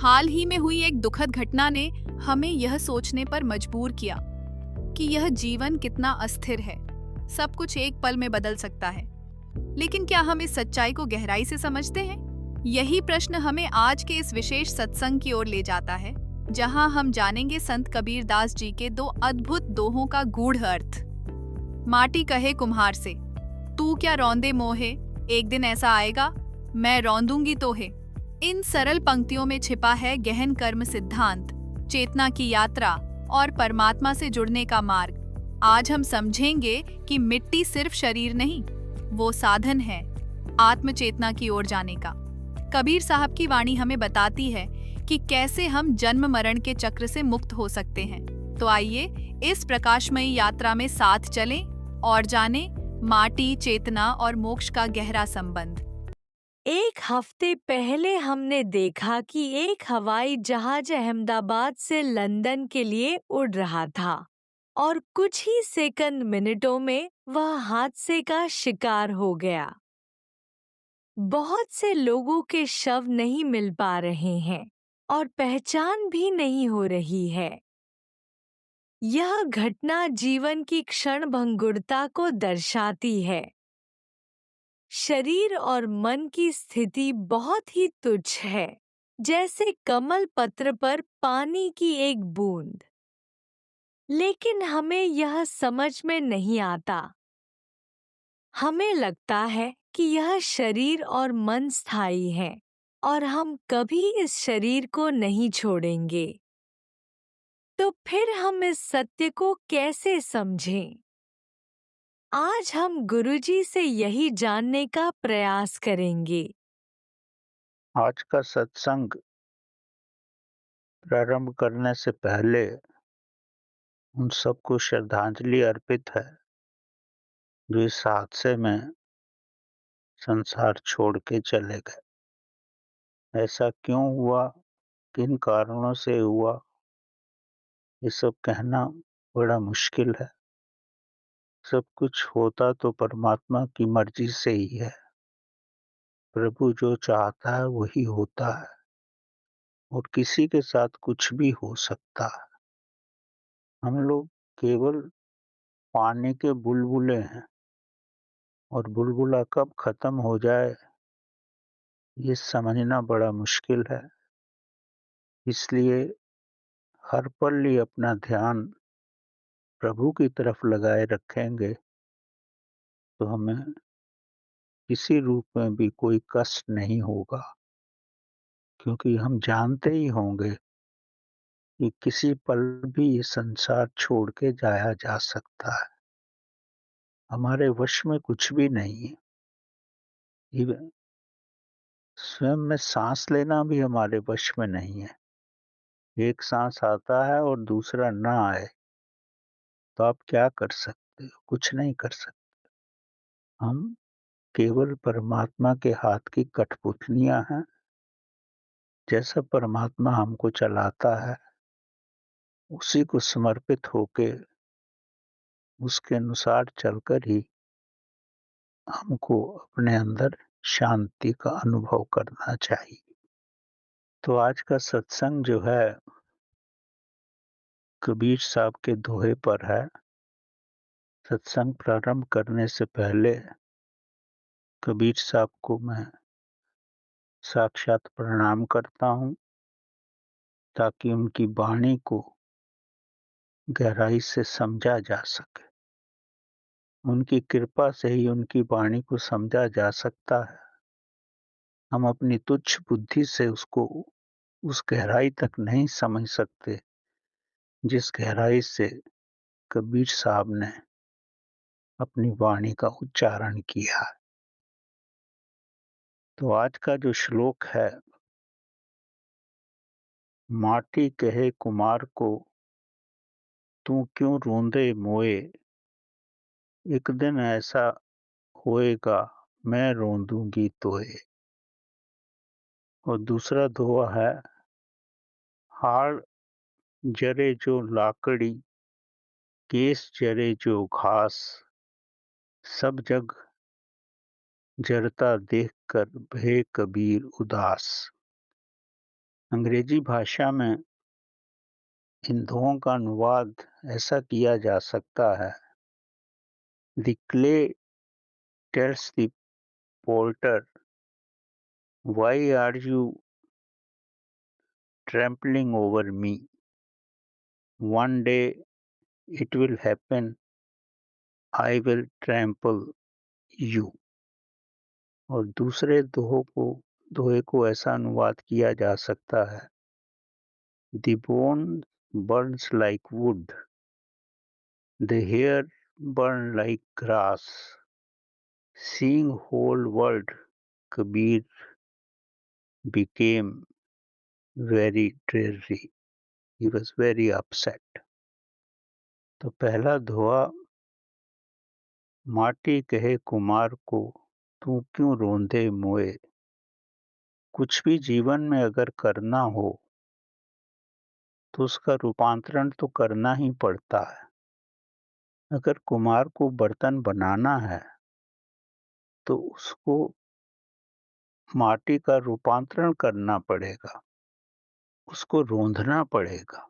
हाल ही में हुई एक दुखद घटना ने हमें यह सोचने पर मजबूर किया कि यह जीवन कितना अस्थिर है। सब कुछ एक पल में बदल सकता है, लेकिन क्या हम इस सच्चाई को गहराई से समझते हैं? यही प्रश्न हमें आज के इस विशेष सत्संग की ओर ले जाता है, जहां हम जानेंगे संत कबीर दास जी के दो अद्भुत दोहों का गूढ़ अर्थ। माटी कहे कुम्हार से, तू क्या रौंदे मोहे, एक दिन ऐसा आएगा मैं रौंदूंगी तोहे। इन सरल पंक्तियों में छिपा है गहन कर्म सिद्धांत, चेतना की यात्रा और परमात्मा से जुड़ने का मार्ग। आज हम समझेंगे कि मिट्टी सिर्फ शरीर नहीं, वो साधन है आत्म चेतना की ओर जाने का। कबीर साहब की वाणी हमें बताती है कि कैसे हम जन्म मरण के चक्र से मुक्त हो सकते हैं। तो आइए इस प्रकाशमयी यात्रा में साथ चलें और जानें माटी, चेतना और मोक्ष का गहरा संबंध। एक हफ्ते पहले हमने देखा कि एक हवाई जहाज अहमदाबाद से लंदन के लिए उड़ रहा था और कुछ ही सेकंड मिनटों में वह हादसे का शिकार हो गया। बहुत से लोगों के शव नहीं मिल पा रहे हैं और पहचान भी नहीं हो रही है। यह घटना जीवन की क्षणभंगुरता को दर्शाती है। शरीर और मन की स्थिति बहुत ही तुच्छ है, जैसे कमल पत्र पर पानी की एक बूंद। लेकिन हमें यह समझ में नहीं आता। हमें लगता है कि यह शरीर और मन स्थायी है और हम कभी इस शरीर को नहीं छोड़ेंगे। तो फिर हम इस सत्य को कैसे समझें? आज हम गुरुजी से यही जानने का प्रयास करेंगे। आज का सत्संग प्रारंभ करने से पहले उन सबको श्रद्धांजलि अर्पित है जो इस हादसे में संसार छोड़ के चले गए। ऐसा क्यों हुआ, किन कारणों से हुआ, ये सब कहना बड़ा मुश्किल है। सब कुछ होता तो परमात्मा की मर्जी से ही है। प्रभु जो चाहता है वही होता है और किसी के साथ कुछ भी हो सकता है। हम लोग केवल पानी के बुलबुले हैं और बुलबुला कब खत्म हो जाए ये समझना बड़ा मुश्किल है। इसलिए हर पल ही अपना ध्यान प्रभु की तरफ लगाए रखेंगे तो हमें किसी रूप में भी कोई कष्ट नहीं होगा, क्योंकि हम जानते ही होंगे कि किसी पल भी ये संसार छोड़ के जाया जा सकता है। हमारे वश में कुछ भी नहीं है। इवन स्वयं में सांस लेना भी हमारे वश में नहीं है। एक सांस आता है और दूसरा ना आए तो आप क्या कर सकते हो? कुछ नहीं कर सकते। हम केवल परमात्मा के हाथ की कठपुतलियां हैं। जैसा परमात्मा हमको चलाता है उसी को समर्पित होके उसके अनुसार चलकर ही हमको अपने अंदर शांति का अनुभव करना चाहिए। तो आज का सत्संग जो है कबीर साहब के दोहे पर है। सत्संग प्रारंभ करने से पहले कबीर साहब को मैं साक्षात प्रणाम करता हूँ ताकि उनकी वाणी को गहराई से समझा जा सके। उनकी कृपा से ही उनकी वाणी को समझा जा सकता है। हम अपनी तुच्छ बुद्धि से उसको उस गहराई तक नहीं समझ सकते जिस गहराई से कबीर साहब ने अपनी वाणी का उच्चारण किया। तो आज का जो श्लोक है, माटी कहे कुमार को, तू क्यों रोंदे मोए, एक दिन ऐसा होएगा मैं रोंदूंगी तोए। और दूसरा दोहा है, हाड़ जरे जो लाकड़ी, केस जरे जो घास, सब जग जरता देख कर भय कबीर उदास। अंग्रेजी भाषा में इन दोहों का अनुवाद ऐसा किया जा सकता है: the clay tells the potter, why are you trampling over me? One day it will happen, I will trample you. और दूसरे दोहे को ऐसा अनुवाद किया जा सकता है: the bone burns like wood, the hair burn like grass, seeing whole world Kabir became very dreary. He was very upset. तो पहला दोहा: माटी कहे कुमार को, तू क्यों रोंदे मोए। कुछ भी जीवन में अगर करना हो तो उसका रूपांतरण तो करना ही पड़ता है। अगर कुम्हार को बर्तन बनाना है तो उसको माटी का रूपांतरण करना पड़ेगा, उसको रोंदना पड़ेगा।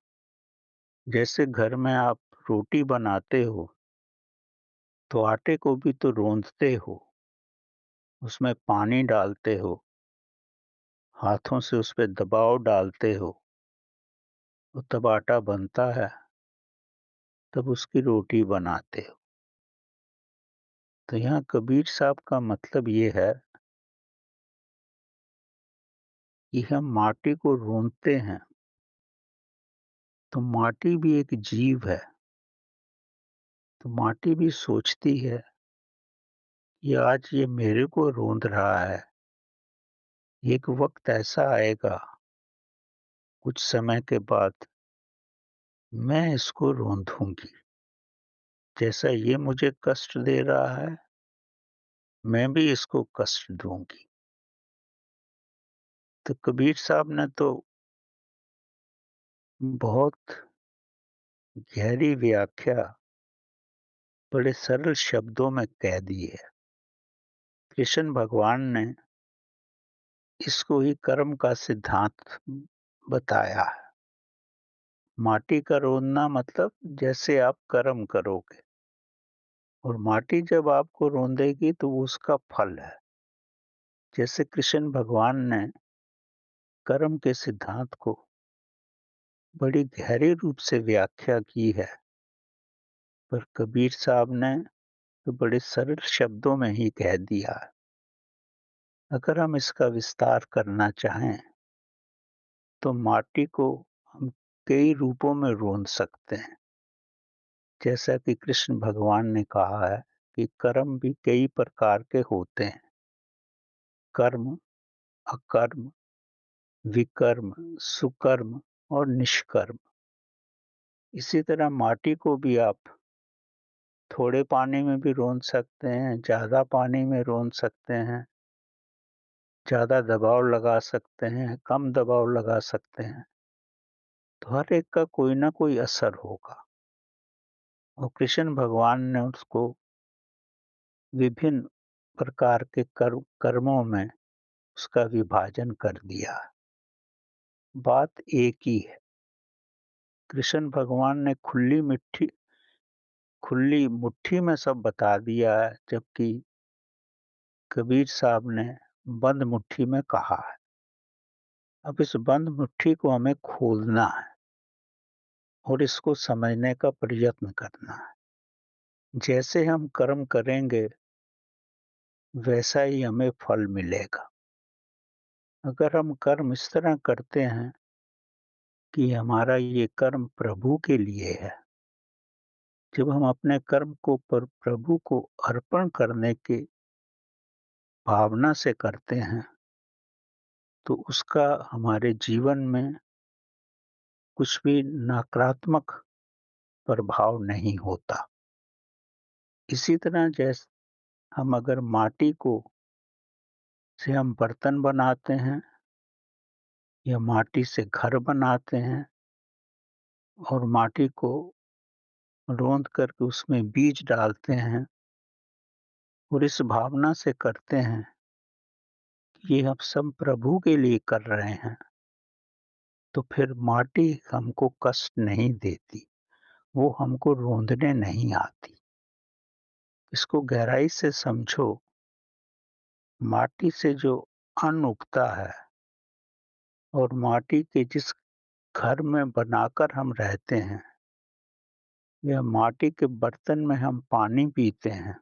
जैसे घर में आप रोटी बनाते हो तो आटे को भी तो रोंदते हो, उसमें पानी डालते हो, हाथों से उस पे दबाव डालते हो, तो तब आटा बनता है, तब उसकी रोटी बनाते हो। तो यहाँ कबीर साहब का मतलब ये है कि हम माटी को रोंदते हैं, तो माटी भी एक जीव है, तो माटी भी सोचती है कि आज ये मेरे को रोंद रहा है, एक वक्त ऐसा आएगा कुछ समय के बाद मैं इसको रोंदूंगी। जैसा ये मुझे कष्ट दे रहा है, मैं भी इसको कष्ट दूंगी। तो कबीर साहब ने तो बहुत गहरी व्याख्या बड़े सरल शब्दों में कह दी है। कृष्ण भगवान ने इसको ही कर्म का सिद्धांत बताया है। माटी का रोंदना मतलब जैसे आप कर्म करोगे, और माटी जब आपको रोंदेगी तो वो उसका फल है। जैसे कृष्ण भगवान ने कर्म के सिद्धांत को बड़ी गहरे रूप से व्याख्या की है, पर कबीर साहब ने तो बड़े सरल शब्दों में ही कह दिया है। अगर हम इसका विस्तार करना चाहें तो माटी को हम कई रूपों में रोंद सकते हैं। जैसा कि कृष्ण भगवान ने कहा है कि कर्म भी कई प्रकार के होते हैं: कर्म, अकर्म, विकर्म, सुकर्म और निष्कर्म। इसी तरह माटी को भी आप थोड़े पानी में भी रोंद सकते हैं, ज़्यादा पानी में रोंद सकते हैं, ज़्यादा दबाव लगा सकते हैं, कम दबाव लगा सकते हैं। तो हर एक का कोई ना कोई असर होगा, और कृष्ण भगवान ने उसको विभिन्न प्रकार के कर्मों में उसका विभाजन कर दिया। बात एक ही है। कृष्ण भगवान ने खुली मुट्ठी में सब बता दिया है, जबकि कबीर साहब ने बंद मुट्ठी में कहा है। अब इस बंद मुट्ठी को हमें खोलना है और इसको समझने का प्रयत्न करना है। जैसे हम कर्म करेंगे वैसा ही हमें फल मिलेगा। अगर हम कर्म इस तरह करते हैं कि हमारा ये कर्म प्रभु के लिए है, जब हम अपने कर्म को प्रभु को अर्पण करने की भावना से करते हैं, तो उसका हमारे जीवन में कुछ भी नकारात्मक प्रभाव नहीं होता। इसी तरह जैसे हम अगर माटी को से हम बर्तन बनाते हैं या माटी से घर बनाते हैं और माटी को रौंद करके उसमें बीज डालते हैं और इस भावना से करते हैं कि ये हम सब प्रभु के लिए कर रहे हैं, तो फिर माटी हमको कष्ट नहीं देती, वो हमको रोंदने नहीं आती। इसको गहराई से समझो, माटी से जो अन्न उगता है और माटी के जिस घर में बनाकर हम रहते हैं, या माटी के बर्तन में हम पानी पीते हैं,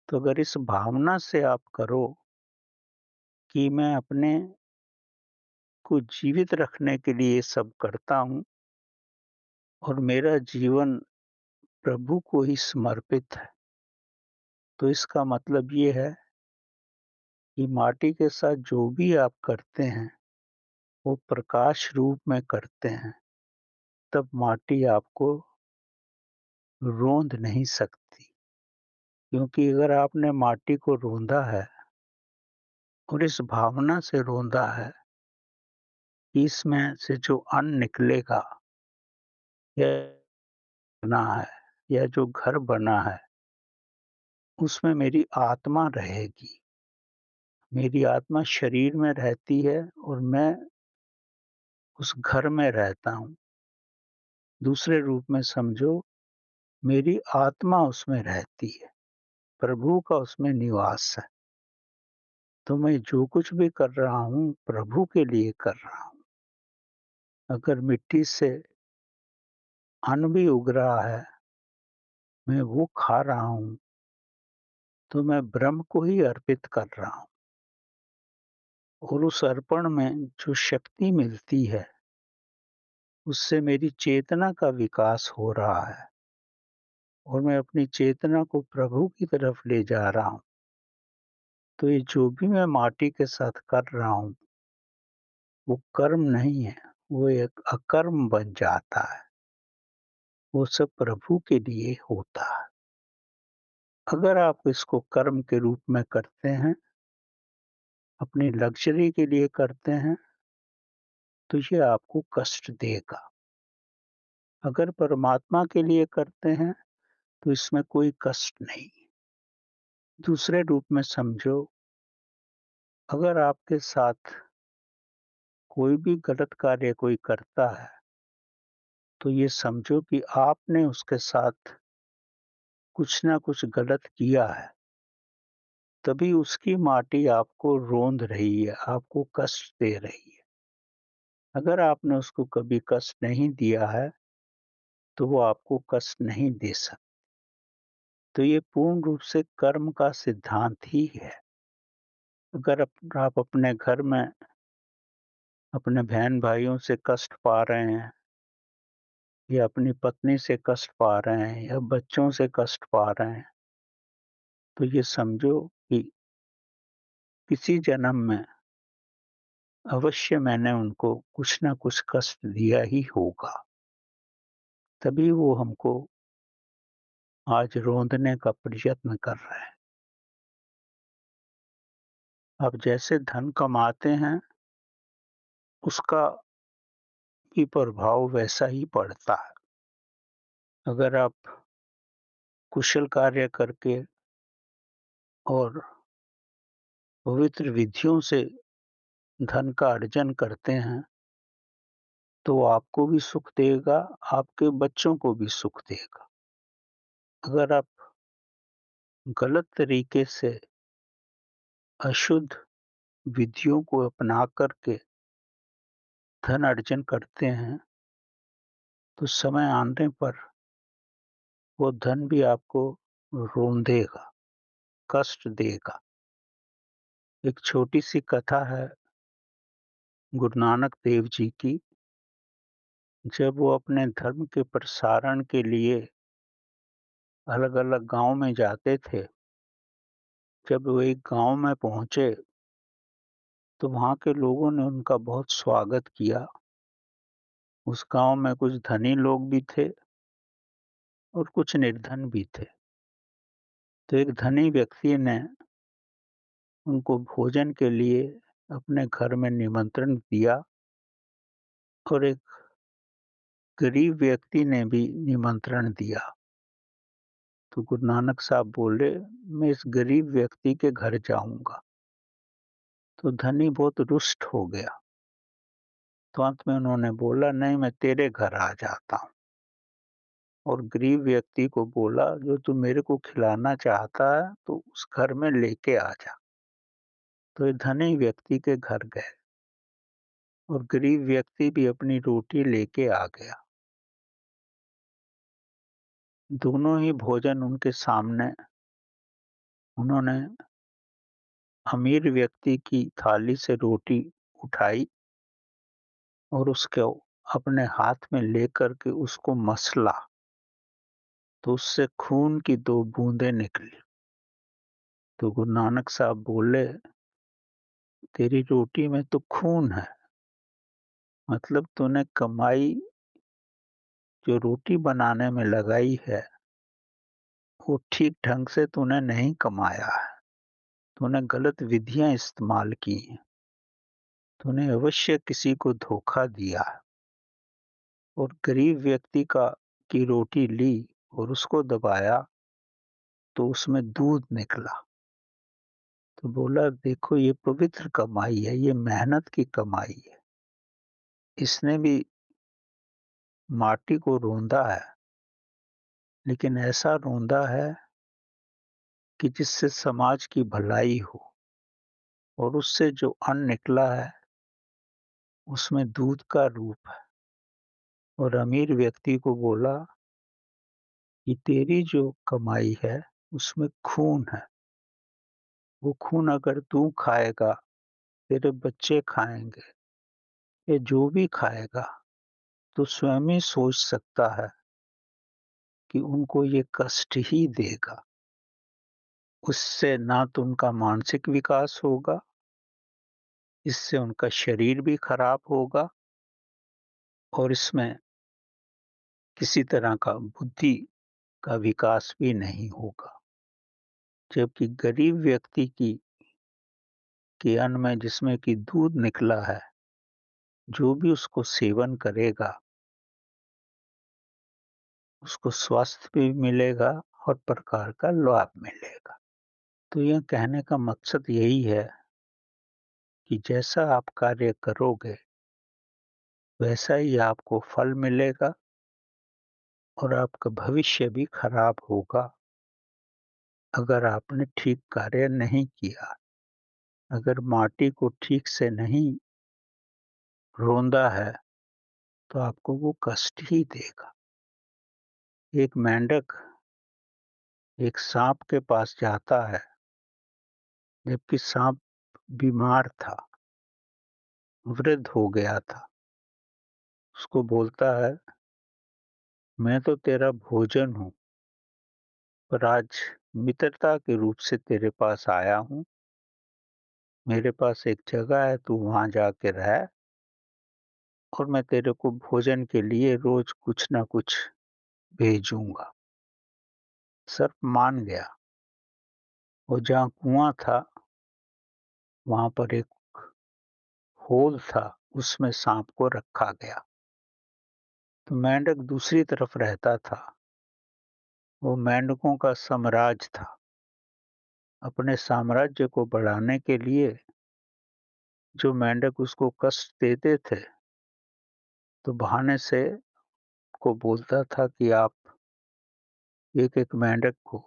तो अगर इस भावना से आप करो कि मैं अपने को जीवित रखने के लिए ये सब करता हूँ और मेरा जीवन प्रभु को ही समर्पित है, तो इसका मतलब ये है कि माटी के साथ जो भी आप करते हैं, वो प्रकाश रूप में करते हैं, तब माटी आपको रोंद नहीं सकती। क्योंकि अगर आपने माटी को रोंदा है और इस भावना से रोंदा है कि इसमें से जो अन्न निकलेगा या बना है या जो घर बना है, उसमें मेरी आत्मा रहेगी। मेरी आत्मा शरीर में रहती है और मैं उस घर में रहता हूँ। दूसरे रूप में समझो, मेरी आत्मा उसमें रहती है, प्रभु का उसमें निवास है। तो मैं जो कुछ भी कर रहा हूँ, प्रभु के लिए कर रहा हूँ। अगर मिट्टी से अन्न भी उग रहा है, मैं वो खा रहा हूँ, तो मैं ब्रह्म को ही अर्पित कर रहा हूँ। और उस अर्पण में जो शक्ति मिलती है, उससे मेरी चेतना का विकास हो रहा है और मैं अपनी चेतना को प्रभु की तरफ ले जा रहा हूँ। तो ये जो भी मैं माटी के साथ कर रहा हूँ, वो कर्म नहीं है, वो एक अकर्म बन जाता है। वो सब प्रभु के लिए होता है। अगर आप इसको कर्म के रूप में करते हैं, अपनी लग्ज़री के लिए करते हैं, तो ये आपको कष्ट देगा। अगर परमात्मा के लिए करते हैं, तो इसमें कोई कष्ट नहीं। दूसरे रूप में समझो, अगर आपके साथ कोई भी गलत कार्य कोई करता है, तो ये समझो कि आपने उसके साथ कुछ ना कुछ गलत किया है, तभी उसकी माटी आपको रोंद रही है, आपको कष्ट दे रही है। अगर आपने उसको कभी कष्ट नहीं दिया है, तो वो आपको कष्ट नहीं दे सकती। तो ये पूर्ण रूप से कर्म का सिद्धांत ही है। अगर आप अपने घर में अपने बहन-भाइयों से कष्ट पा रहे हैं या अपनी पत्नी से कष्ट पा रहे हैं या बच्चों से कष्ट पा रहे हैं, तो ये समझो कि किसी जन्म में अवश्य मैंने उनको कुछ न कुछ कष्ट दिया ही होगा। तभी वो हमको आज रोंदने का प्रयत्न कर रहे हैं। आप जैसे धन कमाते हैं, उसका भी प्रभाव वैसा ही पड़ता है। अगर आप कुशल कार्य करके और पवित्र विधियों से धन का अर्जन करते हैं, तो आपको भी सुख देगा, आपके बच्चों को भी सुख देगा। अगर आप गलत तरीके से अशुद्ध विधियों को अपना कर के धन अर्जन करते हैं, तो समय आने पर वो धन भी आपको रोंदेगा, कष्ट देगा। एक छोटी-सी कथा है गुरु नानक देव जी की, जब वो अपने धर्म के प्रसारण के लिए अलग-अलग गाँव में जाते थे। जब वो एक गाँव में पहुँचे, तो वहाँ के लोगों ने उनका बहुत स्वागत किया। उस गाँव में कुछ धनी लोग भी थे और कुछ निर्धन भी थे। तो एक धनी व्यक्ति ने उनको भोजन के लिए अपने घर में निमंत्रण दिया और एक गरीब व्यक्ति ने भी निमंत्रण दिया। तो गुरु नानक साहब बोले, मैं इस गरीब व्यक्ति के घर जाऊँगा। तो धनी बहुत रुष्ट हो गया। तो अंत में उन्होंने बोला, नहीं मैं तेरे घर आ जाता हूँ। और गरीब व्यक्ति को बोला, जो तू मेरे को खिलाना चाहता है तो उस घर में लेके आ जा। तो ये धनी व्यक्ति के घर गए और गरीब व्यक्ति भी अपनी रोटी लेके आ गया। दोनों ही भोजन उनके सामने उन्होंने अमीर व्यक्ति की थाली से रोटी उठाई और उसको अपने हाथ में लेकर के उसको मसला, तो उससे खून की 2 बूंदें निकली। तो गुरु नानक साहब बोले, तेरी रोटी में तो खून है, मतलब तूने कमाई जो रोटी बनाने में लगाई है, वो ठीक ढंग से तूने नहीं कमाया है। तूने गलत विधियाँ इस्तेमाल की हैं। तूने अवश्य किसी को धोखा दिया है। और गरीब व्यक्ति का की रोटी ली और उसको दबाया, तो उसमें दूध निकला। तो बोला, देखो ये पवित्र कमाई है, ये मेहनत की कमाई है। इसने भी माटी को रौंदा है, लेकिन ऐसा रौंदा है कि जिससे समाज की भलाई हो। और उससे जो अन्न निकला है, उसमें दूध का रूप है। और अमीर व्यक्ति को बोला कि तेरी जो कमाई है, उसमें खून है। वो खून अगर तू खाएगा, तेरे बच्चे खाएंगे, ये जो भी खाएगा, तो स्वयं ही सोच सकता है कि उनको ये कष्ट ही देगा। उससे ना तो उनका मानसिक विकास होगा, इससे उनका शरीर भी खराब होगा और इसमें किसी तरह का बुद्धि का विकास भी नहीं होगा। जबकि गरीब व्यक्ति की के अन्न में जिसमें कि दूध निकला है, जो भी उसको सेवन करेगा, उसको स्वास्थ्य भी मिलेगा और प्रकार का लाभ मिलेगा। तो यह कहने का मकसद यही है कि जैसा आप कार्य करोगे, वैसा ही आपको फल मिलेगा और आपका भविष्य भी खराब होगा अगर आपने ठीक कार्य नहीं किया। अगर माटी को ठीक से नहीं रौंदा है, तो आपको वो कष्ट ही देगा। एक मेंढक एक सांप के पास जाता है, जबकि सांप बीमार था, वृद्ध हो गया था। उसको बोलता है, मैं तो तेरा भोजन हूँ, पर आज मित्रता के रूप से तेरे पास आया हूँ। मेरे पास एक जगह है, तू वहाँ जाके रह और मैं तेरे को भोजन के लिए रोज कुछ ना कुछ भेजूँगा। सर्प मान गया और जहाँ कुआँ था, वहाँ पर एक होल था, उसमें सांप को रखा गया। तो मेंढक दूसरी तरफ रहता था। वो मेंढकों का साम्राज्य था। अपने साम्राज्य को बढ़ाने के लिए जो मेंढक उसको कष्ट देते थे, तो बहाने से को बोलता था कि आप एक-एक मेंढक को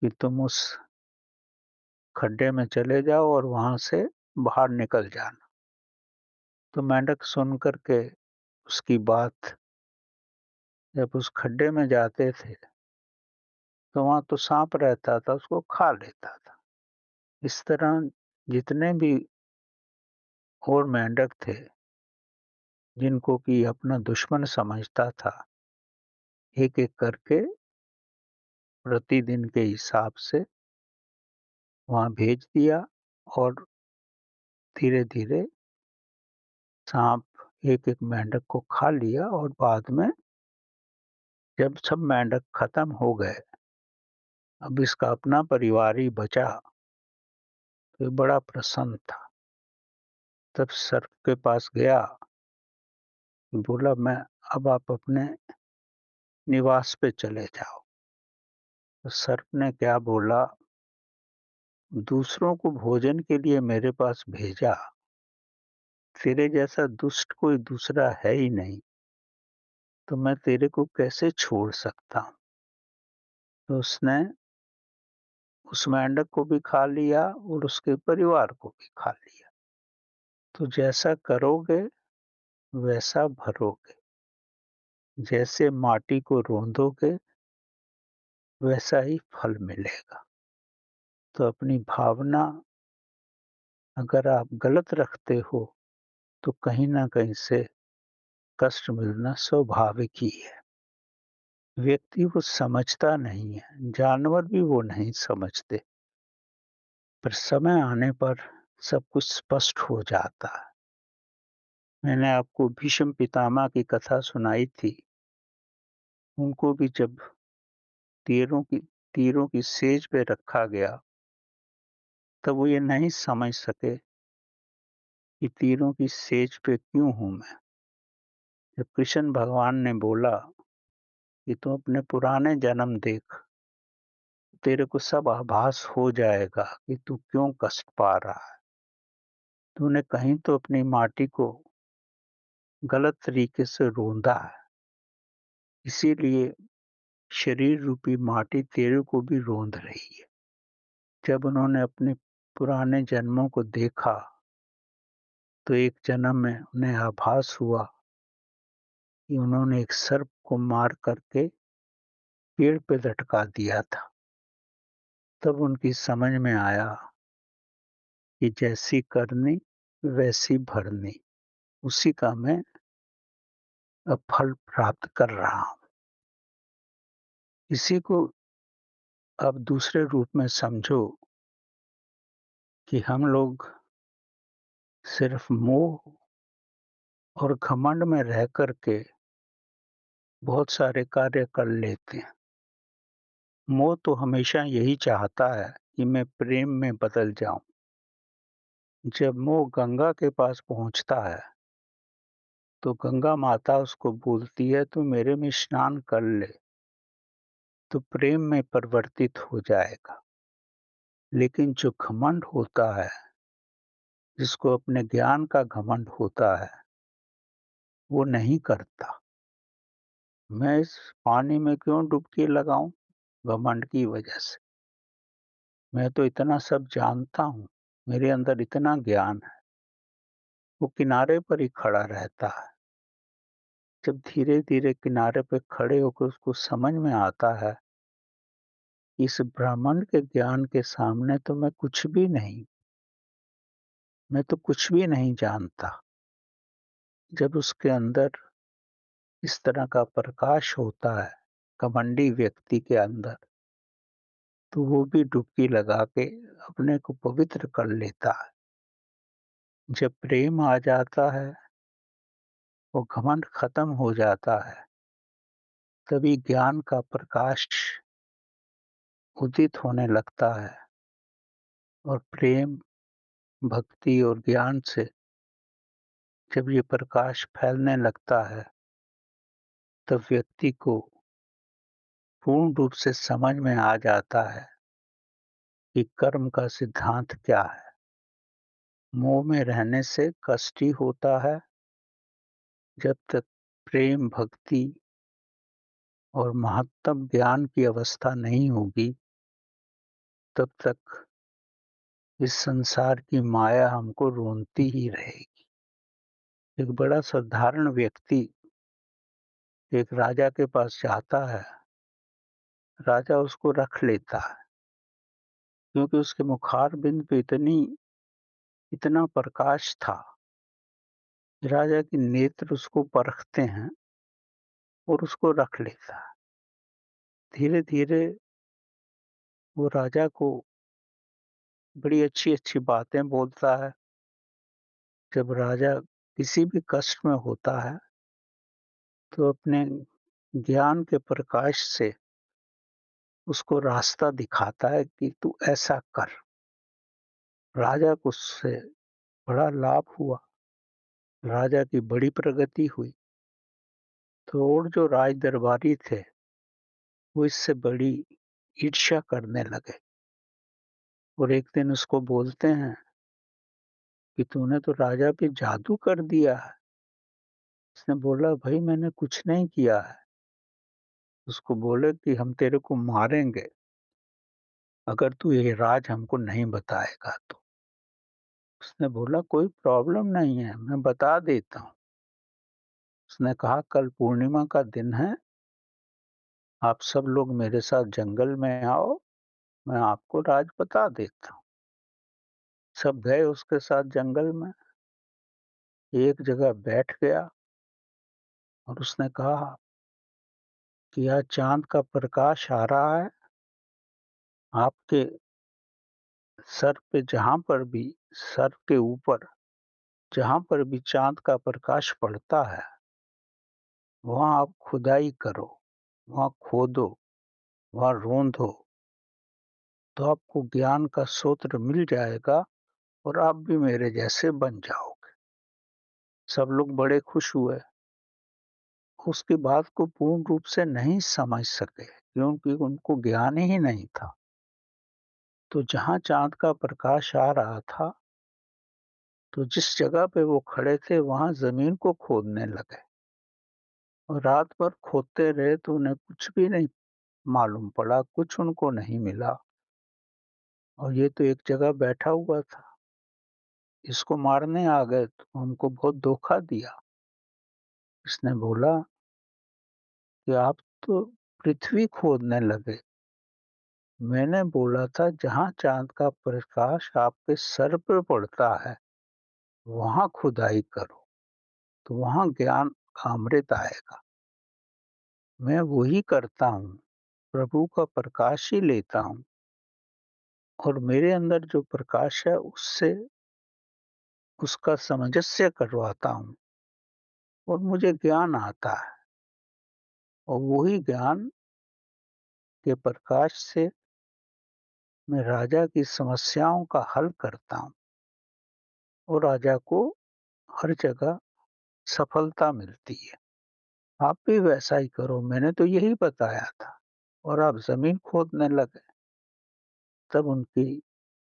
कि तुम उस खड्डे में चले जाओ और वहाँ से बाहर निकल जाना। तो मेंढक सुन कर के उसकी बात जब उस खड्डे में जाते थे, तो वहाँ तो साँप रहता था, उसको खा लेता था। इस तरह जितने भी और मेंढक थे, जिनको कि अपना दुश्मन समझता था, एक-एक करके प्रतिदिन के हिसाब से वहाँ भेज दिया और धीरे-धीरे साँप एक-एक मेंढक को खा लिया और बाद में जब सब मेंढक खत्म हो गए, अब इसका अपना परिवार ही बचा, तो ये बड़ा प्रसन्न था। तब सर्प के पास गया, बोला मैं अब आप अपने निवास पे चले जाओ। तो सर्प ने क्या बोला, दूसरों को भोजन के लिए मेरे पास भेजा, तेरे जैसा दुष्ट कोई दूसरा है ही नहीं, तो मैं तेरे को कैसे छोड़ सकता हूँ? तो उसने उस मेंढक को भी खा लिया और उसके परिवार को भी खा लिया। तो जैसा करोगे वैसा भरोगे, जैसे माटी को रौंदोगे वैसा ही फल मिलेगा। तो अपनी भावना अगर आप गलत रखते हो, तो कहीं न कहीं से कष्ट मिलना स्वाभाविक ही है। व्यक्ति वो समझता नहीं है, जानवर भी वो नहीं समझते, पर समय आने पर सब कुछ स्पष्ट हो जाता है। मैंने आपको भीष्म पितामह की कथा सुनाई थी। उनको भी जब तीरों की तीरों की सेज पे रखा गया, तब वो ये नहीं समझ सके कि तीरों की सेज पे क्यों हूँ मैं। जब कृष्ण भगवान ने बोला कि तू अपने पुराने जन्म देख, तेरे को सब आभास हो जाएगा कि तू क्यों कष्ट पा रहा है। तूने कहीं तो अपनी माटी को गलत तरीके से रौंदा है, इसीलिए शरीर रूपी माटी तेरे को भी रौंद रही है। जब उन्होंने अपने पुराने जन्मों को देखा, तो एक जन्म में उन्हें आभास हुआ कि उन्होंने एक सर्प को मार करके पेड़ पे लटका दिया था। तब उनकी समझ में आया कि जैसी करनी वैसी भरनी, उसी का मैं अब फल प्राप्त कर रहा हूँ। इसी को अब दूसरे रूप में समझो कि हम लोग सिर्फ मोह और घमंड में रह कर के बहुत सारे कार्य कर लेते हैं। मोह तो हमेशा यही चाहता है कि मैं प्रेम में बदल जाऊं। जब मोह गंगा के पास पहुंचता है, तो गंगा माता उसको बोलती है तू मेरे में स्नान कर ले, तो प्रेम में परिवर्तित हो जाएगा। लेकिन जो घमंड होता है, जिसको अपने ज्ञान का घमंड होता है, वो नहीं करता। मैं इस पानी में क्यों डुबकी लगाऊं? घमंड की वजह से। मैं तो इतना सब जानता हूँ, मेरे अंदर इतना ज्ञान है। वो किनारे पर ही खड़ा रहता है। जब धीरे-धीरे किनारे पे खड़े होकर उसको समझ में आता है, इस ब्रह्मांड के ज्ञान के सामने तो मैं कुछ भी नहीं, मैं तो कुछ भी नहीं जानता। जब उसके अंदर इस तरह का प्रकाश होता है, घमंडी व्यक्ति के अंदर, तो वो भी डुबकी लगा के अपने को पवित्र कर लेता है। जब प्रेम आ जाता है, वो घमंड खत्म हो जाता है, तभी ज्ञान का प्रकाश उदित होने लगता है और प्रेम, भक्ति और ज्ञान से जब ये प्रकाश फैलने लगता है, तब व्यक्ति को पूर्ण रूप से समझ में आ जाता है कि कर्म का सिद्धांत क्या है। मोह में रहने से कष्ट ही होता है। जब तक प्रेम, भक्ति और महत्तम ज्ञान की अवस्था नहीं होगी, तब तक इस संसार की माया हमको रोनती ही रहेगी। एक बड़ा साधारण व्यक्ति एक राजा के पास जाता है, राजा उसको रख लेता है, क्योंकि उसके मुखारबिंद पे इतना प्रकाश था, राजा के नेत्र उसको परखते हैं और उसको रख लेता है। धीरे-धीरे वो राजा को बड़ी अच्छी-अच्छी बातें बोलता है। जब राजा किसी भी कष्ट में होता है, तो अपने ज्ञान के प्रकाश से उसको रास्ता दिखाता है कि तू ऐसा कर। राजा को उससे बड़ा लाभ हुआ, राजा की बड़ी प्रगति हुई। तो और जो राज दरबारी थे, वो इससे बड़ी ईर्ष्या करने लगे और एक दिन उसको बोलते हैं कि तूने तो राजा पे जादू कर दिया है। उसने बोला, भई मैंने कुछ नहीं किया है। उसको बोले कि हम तेरे को मारेंगे, अगर तू ये राज हमको नहीं बताएगा तो। उसने बोला, कोई प्रॉब्लम नहीं है, मैं बता देता हूँ। उसने कहा, कल पूर्णिमा का दिन है, आप सब लोग मेरे साथ जंगल में आओ, मैं आपको राज बता देता हूँ। सब गए उसके साथ जंगल में, एक जगह बैठ गया और उसने कहा कि आज चाँद का प्रकाश आ रहा है, आपके सर पे जहाँ पर भी सर के ऊपर जहाँ पर भी चाँद का प्रकाश पड़ता है, वहाँ आप खुदाई करो, वहाँ खोदो, वहाँ रोंदो, तो आपको ज्ञान का स्रोत मिल जाएगा और आप भी मेरे जैसे बन जाओगे। सब लोग बड़े खुश हुए। उसकी बात को पूर्ण रूप से नहीं समझ सके क्योंकि उनको ज्ञान ही नहीं था। तो जहाँ चाँद का प्रकाश आ रहा था, तो जिस जगह पे वो खड़े थे वहाँ ज़मीन को खोदने लगे और रात भर खोदते रहे तो उन्हें कुछ भी नहीं मालूम पड़ा, कुछ उनको नहीं मिला और ये तो एक जगह बैठा हुआ था। इसको मारने आ गए तो हमको बहुत धोखा दिया। इसने बोला कि आप तो पृथ्वी खोदने लगे। मैंने बोला था जहाँ चाँद का प्रकाश आपके सर पे पड़ता है, वहाँ खुदाई करो, तो वहाँ ज्ञान का अमृत आएगा। मैं वही करता हूँ, प्रभु का प्रकाश ही लेता हूँ और मेरे अंदर जो प्रकाश है उससे उसका सामंजस्य करवाता हूँ और मुझे ज्ञान आता है और वही ज्ञान के प्रकाश से मैं राजा की समस्याओं का हल करता हूँ और राजा को हर जगह सफलता मिलती है। आप भी वैसा ही करो, मैंने तो यही बताया था और आप ज़मीन खोदने लगे। तब उनकी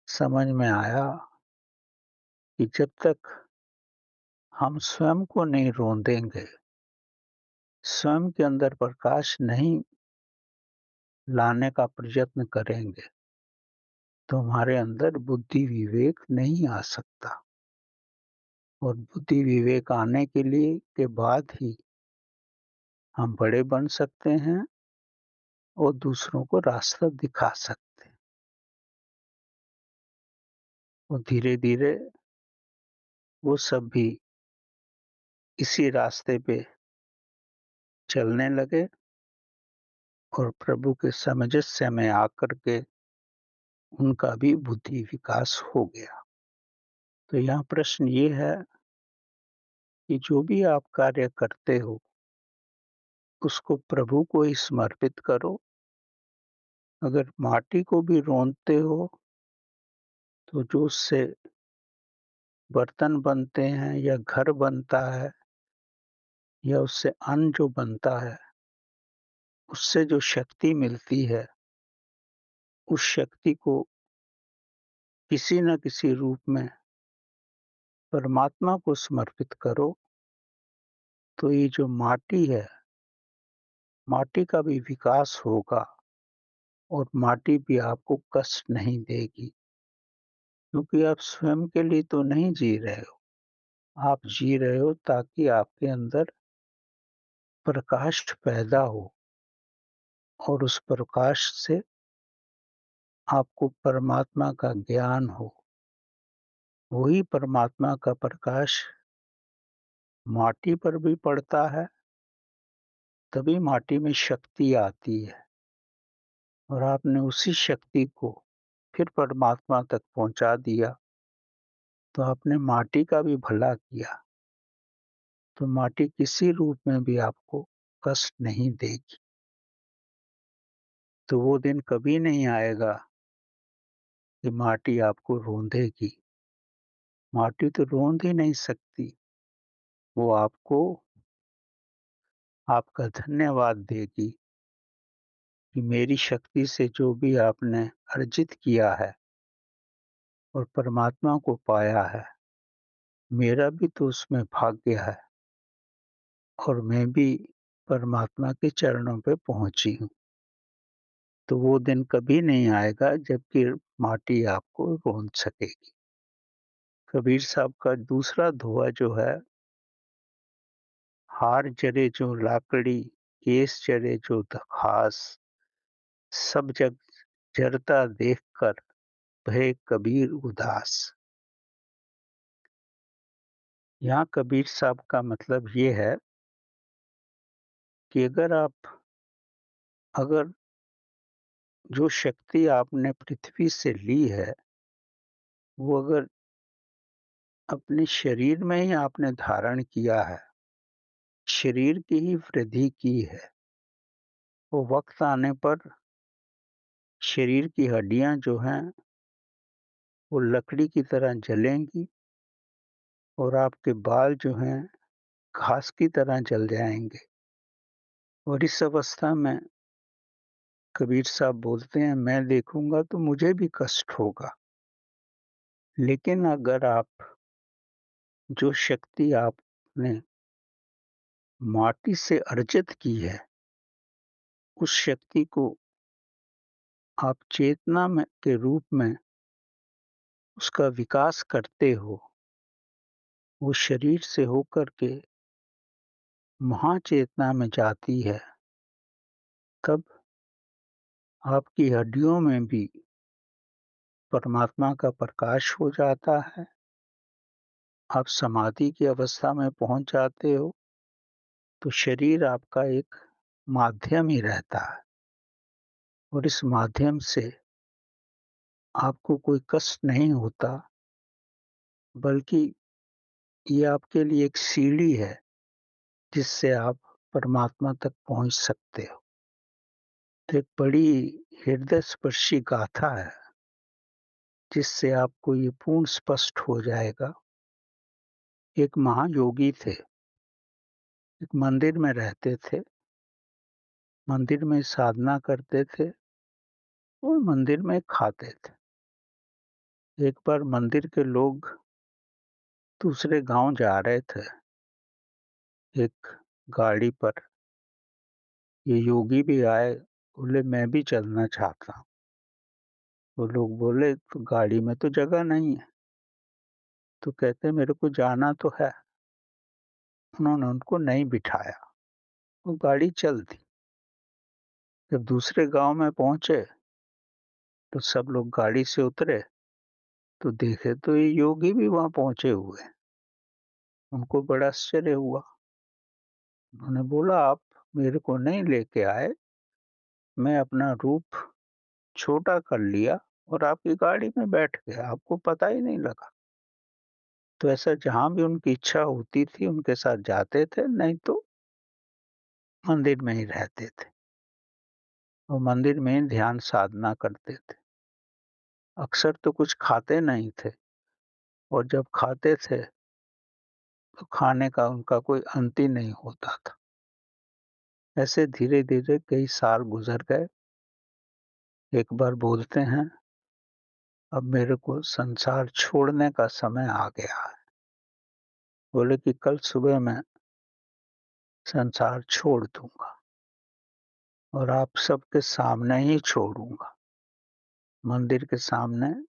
समझ में आया कि जब तक हम स्वयं को नहीं रोंदेंगे, स्वयं के अंदर प्रकाश नहीं लाने का प्रयत्न करेंगे, तो हमारे अंदर बुद्धि विवेक नहीं आ सकता और बुद्धि विवेक आने के लिए के बाद ही हम बड़े बन सकते हैं और दूसरों को रास्ता दिखा सकते हैं और धीरे-धीरे वो सब भी इसी रास्ते पे चलने लगे और प्रभु के सामंजस्य में आकर के उनका भी बुद्धि विकास हो गया। तो यहाँ प्रश्न ये है कि जो भी आप कार्य करते हो, उसको प्रभु को ही समर्पित करो। अगर माटी को भी रौंदते हो, तो जो उससे बर्तन बनते हैं या घर बनता है या उससे अन्न जो बनता है, उससे जो शक्ति मिलती है, उस शक्ति को किसी न किसी रूप में परमात्मा को समर्पित करो, तो ये जो माटी है, माटी का भी विकास होगा और माटी भी आपको कष्ट नहीं देगी, क्योंकि आप स्वयं के लिए तो नहीं जी रहे हो, आप जी रहे हो ताकि आपके अंदर प्रकाश पैदा हो और उस प्रकाश से आपको परमात्मा का ज्ञान हो। वही परमात्मा का प्रकाश माटी पर भी पड़ता है, तभी माटी में शक्ति आती है और आपने उसी शक्ति को फिर परमात्मा तक पहुँचा दिया, तो आपने माटी का भी भला किया। तो माटी किसी रूप में भी आपको कष्ट नहीं देगी। तो वो दिन कभी नहीं आएगा कि माटी आपको रोंदेगी। माटी तो रोंद ही नहीं सकती, वो आपको आपका धन्यवाद देगी कि मेरी शक्ति से जो भी आपने अर्जित किया है और परमात्मा को पाया है, मेरा भी तो उसमें भाग्य है और मैं भी परमात्मा के चरणों पे पहुँची हूँ। तो वो दिन कभी नहीं आएगा जबकि माटी आपको रोंद सकेगी। कबीर साहब का दूसरा दोहा जो है, हार जरे जो लाकड़ी, केस जरे जो घास, सब जग जरता देखकर भये कबीर उदास। यहाँ कबीर साहब का मतलब ये है कि अगर जो शक्ति आपने पृथ्वी से ली है, वो अगर अपने शरीर में ही आपने धारण किया है, शरीर की ही वृद्धि की है, वो वक़्त आने पर शरीर की हड्डियाँ जो हैं, वो लकड़ी की तरह जलेंगी और आपके बाल जो हैं, घास की तरह जल जाएँगे। और इस अवस्था में कबीर साहब बोलते हैं, मैं देखूँगा तो मुझे भी कष्ट होगा। लेकिन अगर आप जो शक्ति आपने माटी से अर्जित की है, उस शक्ति को आप चेतना में के रूप में उसका विकास करते हो, वो शरीर से होकर के महाचेतना में जाती है, तब आपकी हड्डियों में भी परमात्मा का प्रकाश हो जाता है। आप समाधि की अवस्था में पहुँच जाते हो, तो शरीर आपका एक माध्यम ही रहता है और इस माध्यम से आपको कोई कष्ट नहीं होता, बल्कि ये आपके लिए एक सीढ़ी है, जिससे आप परमात्मा तक पहुँच सकते हो। तो एक बड़ी हृदयस्पर्शी गाथा है, जिससे आपको ये पूर्ण स्पष्ट हो जाएगा। एक महायोगी थे, एक मंदिर में रहते थे, मंदिर में साधना करते थे और मंदिर में खाते थे। एक बार मंदिर के लोग दूसरे गाँव जा रहे थे, एक गाड़ी पर। ये योगी भी आए, बोले मैं भी चलना चाहता हूँ। वो लोग बोले तो गाड़ी में तो जगह नहीं है, तो कहते मेरे को जाना तो है। उन्होंने उनको नहीं बिठाया, वो गाड़ी चल दी। जब दूसरे गाँव में पहुँचे, तो सब लोग गाड़ी से उतरे, तो देखे तो ये योगी भी वहाँ पहुँचे हुए हैं। उनको बड़ा आश्चर्य हुआ। उन्होंने बोला आप मेरे को नहीं लेके आए, मैं अपना रूप छोटा कर लिया और आपकी गाड़ी में बैठ गया, आपको पता ही नहीं लगा। तो ऐसा जहाँ भी उनकी इच्छा होती थी, उनके साथ जाते थे, नहीं तो मंदिर में ही रहते थे और मंदिर में ही ध्यान साधना करते थे। अक्सर तो कुछ खाते नहीं थे और जब खाते थे, तो खाने का उनका कोई अंत ही नहीं होता था। ऐसे धीरे-धीरे कई साल गुज़र गए। एक बार बोलते हैं, अब मेरे को संसार छोड़ने का समय आ गया है। बोले कि कल सुबह मैं संसार छोड़ दूँगा और आप सबके सामने ही छोड़ूँगा। मंदिर के सामने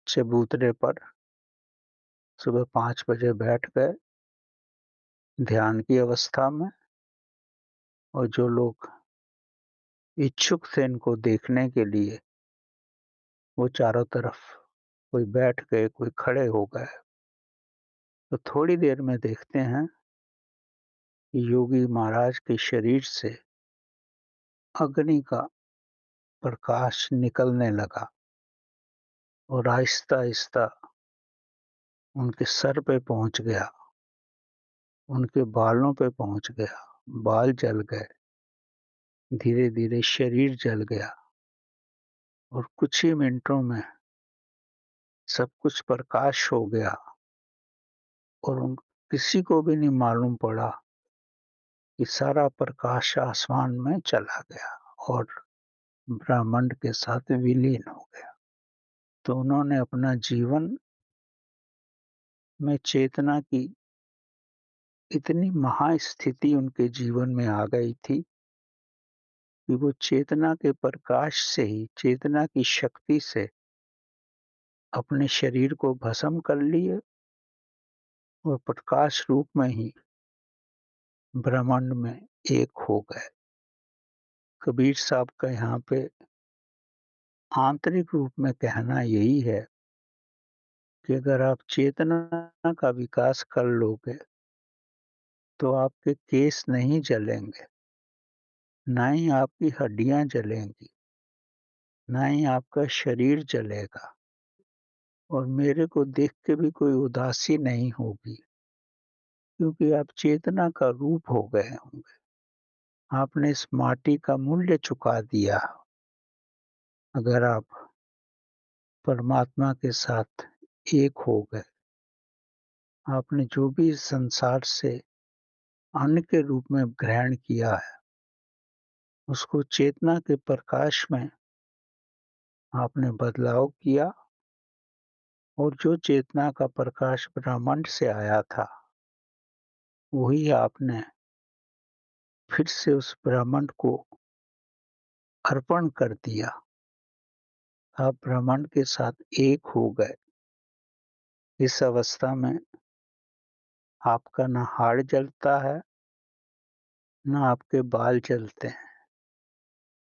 चबूतरे पर सुबह 5 बजे बैठ गए ध्यान की अवस्था में और जो लोग इच्छुक थे इनको देखने के लिए, वो चारों तरफ कोई बैठ गए, कोई खड़े हो गए। तो थोड़ी देर में देखते हैं कि योगी महाराज के शरीर से अग्नि का प्रकाश निकलने लगा और आहिस्ता-आहिस्ता उनके सर पे पहुँच गया, उनके बालों पे पहुँच गया, बाल जल गए, धीरे-धीरे शरीर जल गया और कुछ ही मिनटों में सब कुछ प्रकाश हो गया और उन किसी को भी नहीं मालूम पड़ा कि सारा प्रकाश आसमान में चला गया और ब्रह्मांड के साथ विलीन हो गया। तो उन्होंने अपना जीवन में चेतना की इतनी महास्थिति उनके जीवन में आ गई थी कि वो चेतना के प्रकाश से ही, चेतना की शक्ति से अपने शरीर को भस्म कर लिए और प्रकाश रूप में ही ब्रह्मांड में एक हो गए। कबीर साहब का यहाँ पे आंतरिक रूप में कहना यही है कि अगर आप चेतना का विकास कर लोगे तो आपके केस नहीं जलेंगे, ना ही आपकी हड्डियां जलेंगी, ना ही आपका शरीर जलेगा और मेरे को देख के भी कोई उदासी नहीं होगी, क्योंकि आप चेतना का रूप हो गए होंगे। आपने इस माटी का मूल्य चुका दिया। अगर आप परमात्मा के साथ एक हो गए, आपने जो भी इस संसार से अन्न के रूप में ग्रहण किया है, उसको चेतना के प्रकाश में आपने बदलाव किया और जो चेतना का प्रकाश ब्रह्मांड से आया था, वही आपने फिर से उस ब्रह्मांड को अर्पण कर दिया। आप ब्रह्मांड के साथ एक हो गए। इस अवस्था में आपका ना हाड़ जलता है, ना आपके बाल जलते हैं,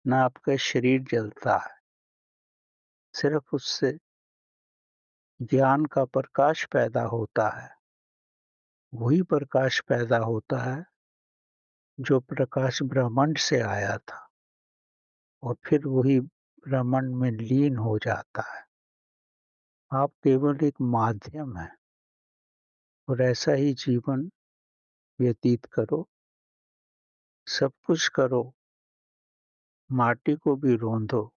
ना आपका शरीर जलता है। सिर्फ उससे ज्ञान का प्रकाश पैदा होता है। वही प्रकाश पैदा होता है जो प्रकाश ब्रह्मांड से आया था और फिर वही ब्रह्मांड में लीन हो जाता है। आप केवल एक माध्यम हैं और ऐसा ही जीवन व्यतीत करो। सब कुछ करो, माटी को भी रौंदो,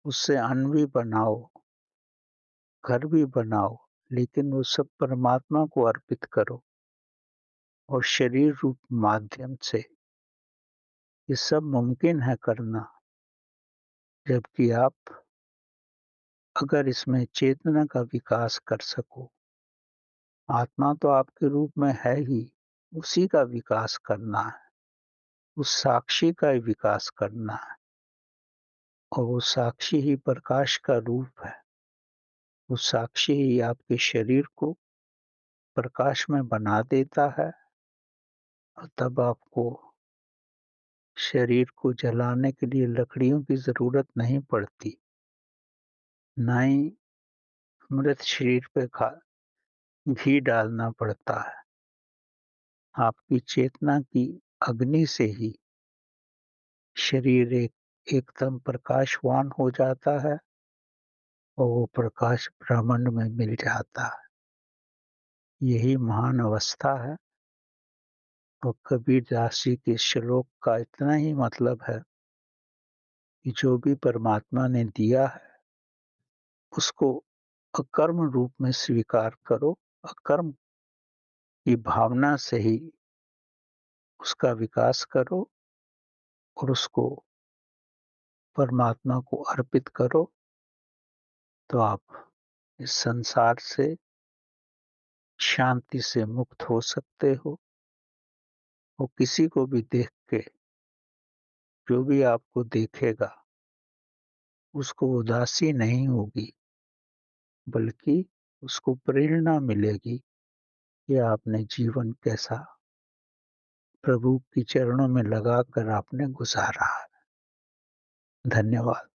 उससे अन्न भी बनाओ, घर भी बनाओ, लेकिन वो सब परमात्मा को अर्पित करो और शरीर रूप माध्यम से ये सब मुमकिन है करना। जबकि आप अगर इसमें चेतना का विकास कर सको, आत्मा तो आपके रूप में है ही, उसी का विकास करना है, उस साक्षी का ही विकास करना है और वो साक्षी ही प्रकाश का रूप है। वो साक्षी ही आपके शरीर को प्रकाश में बना देता है और तब आपको शरीर को जलाने के लिए लकड़ियों की जरूरत नहीं पड़ती, ना ही मृत शरीर पे घी डालना पड़ता है। आपकी चेतना की अग्नि से ही शरीर एकदम प्रकाशवान हो जाता है और वो प्रकाश ब्रह्मांड में मिल जाता है। यही महान अवस्था है और कबीरदास जी के श्लोक का इतना ही मतलब है कि जो भी परमात्मा ने दिया है उसको अकर्म रूप में स्वीकार करो। अकर्म की भावना से ही उसका विकास करो और उसको परमात्मा को अर्पित करो, तो आप इस संसार से शांति से मुक्त हो सकते हो और किसी को भी देख के, जो भी आपको देखेगा, उसको उदासी नहीं होगी, बल्कि उसको प्रेरणा मिलेगी कि आपने जीवन कैसा प्रभु के चरणों में लगाकर आपने गुजारा है। धन्यवाद।